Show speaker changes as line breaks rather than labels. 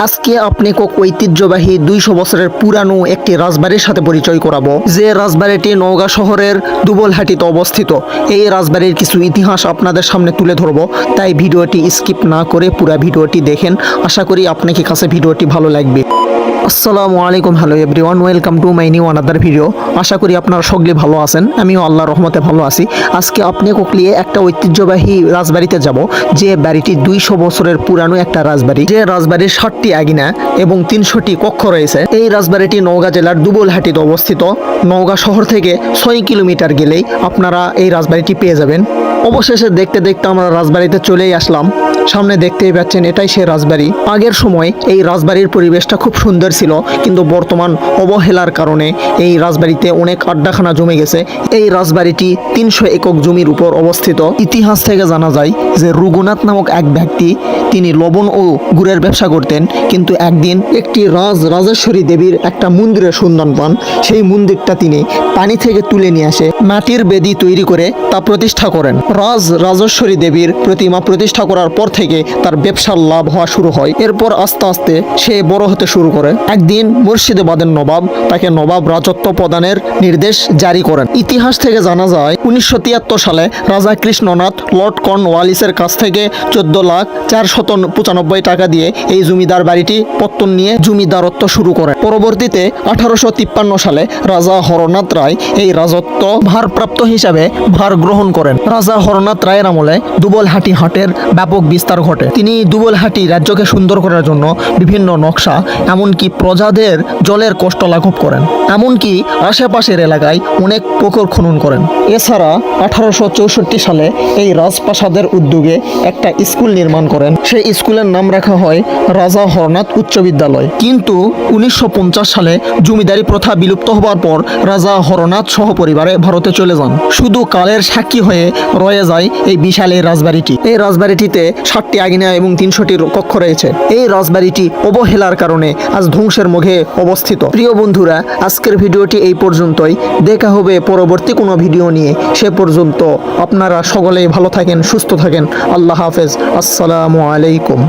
আজকে আপনাকে ঐতিহ্যবাহী 200 বছরের পুরানো একটি রাজবাড়ির সাথে পরিচয় করাবো, যে রাজবাড়িটি নওগাঁ শহরের দুবলহাটিতে অবস্থিত। এই রাজবাড়ির কিছু ইতিহাস আপনাদের সামনে তুলে ধরবো, তাই ভিডিওটি স্কিপ না করে পুরো ভিডিওটি দেখেন। আশা করি আপনাকে কাছে ভিডিওটি ভালো লাগবে। আসসালামু আলাইকুম, hello everyone, welcome to my new another video. আশা করি আপনারা সকলে ভালো আছেন, আমিও আল্লাহর রহমতে ভালো আছি। আজকে আপনি কোকলিয়ে একটা ঐতিহ্যবাহী রাজবাড়িতে যাব, যে বাড়িটি 200 বছরের পুরানো একটা রাজবাড়ি, যে রাজবাড়ির 60টি আঙিনা এবং 300টি কক্ষ রয়েছে। এই রাজবাড়িটি নওগাঁ জেলার দুবলহাটিতে অবস্থিত। নওগাঁ শহর থেকে 6 কিলোমিটার গেলেই আপনারা এই রাজবাড়িটি পেয়ে যাবেন। অবশেষে দেখতে দেখতে আমরা রাজবাড়িতে চলেই আসলাম। সামনে দেখতেই পাচ্ছেন, এটাই সে রাজবাড়ি। আগের সময় এই রাজবাড়ির পরিবেশটা খুব সুন্দর ছিল, কিন্তু বর্তমান অবহেলার কারণে এই রাজবাড়িতে অনেক আড্ডাখানা জমে গেছে। এই রাজবাড়িটি 300 একক জমির উপর অবস্থিত। ইতিহাস থেকে জানা যায় যে রঘুনাথ নামক এক ব্যক্তি, তিনি লবণ ও গুড়ের ব্যবসা করতেন, কিন্তু একদিন একটি রাজেশ্বরী দেবীর একটা মন্দিরের সন্ধান পান। সেই মন্দিরটা তিনি পানি থেকে তুলে নিয়ে আসে মাটির বেদি তৈরি করে তা প্রতিষ্ঠা করেন। রাজেশ্বরী দেবীর প্রতিমা প্রতিষ্ঠা করার পর থেকে তার ব্যবসার লাভ হওয়া শুরু হয়। এরপর আস্তে আস্তে সে বড় হতে শুরু করে। একদিন মুর্শিদাবাদের নবাব তাকে নবাব রাজত্ব প্রদানের নির্দেশ জারি করেন। ইতিহাস থেকে জানা যায় 1973 সালে রাজা কৃষ্ণনাথ লর্ড কর্নওয়ালিসের কাছ থেকে 14,495 টাকা দিয়ে এই জমিদার বাড়িটি পত্তন নিয়ে জমিদারত্ব শুরু করেন। পরবর্তীতে 1853 সালে রাজা হরনাথ রায় এই রাজত্ব ভারপ্রাপ্ত হিসাবে ভার গ্রহণ করেন। রাজা হরনাথ রায়ের আমলে দুবলহাটি হাটের ব্যাপক বিস্তার ঘটে। তিনি দুবলহাটি রাজ্যকে সুন্দর করার জন্য বিভিন্ন নকশা, এমনকি প্রজাদের জলের কষ্ট লাঘব করেন। এমনকি আশেপাশের এলাকায় অনেক পুকুর খনন করেন। এছাড়া 1864 সালে এই রাজপ্রাসাদের উদ্যোগে একটা স্কুল নির্মাণ করেন। সেই স্কুলের নাম রাখা হয় রাজা হরনাথ উচ্চ বিদ্যালয়। কিন্তু 1950 সালে জমিদারি প্রথা বিলুপ্ত হওয়ার পর রাজা হরনাথ সহপরিবারে ভারতে চলে যান। শুধু কালের সাক্ষী হয়ে রয়ে যায় এই বিশাল এই রাজবাড়িটি। এই রাজবাড়িটিতে 60টি আঙিনা এবং 300টি কক্ষ রয়েছে। এই রাজবাড়িটি অবহেলার কারণে আজ ধ্বংসের মুখে অবস্থিত। প্রিয় বন্ধুরা, আজকের ভিডিওটি এই পর্যন্তই। দেখা হবে পরবর্তী কোনো ভিডিও নিয়ে। সে পর্যন্ত আপনারা সকলেই ভালো থাকেন, সুস্থ থাকেন। আল্লাহ হাফেজ। আসসালামু আলাইকুম।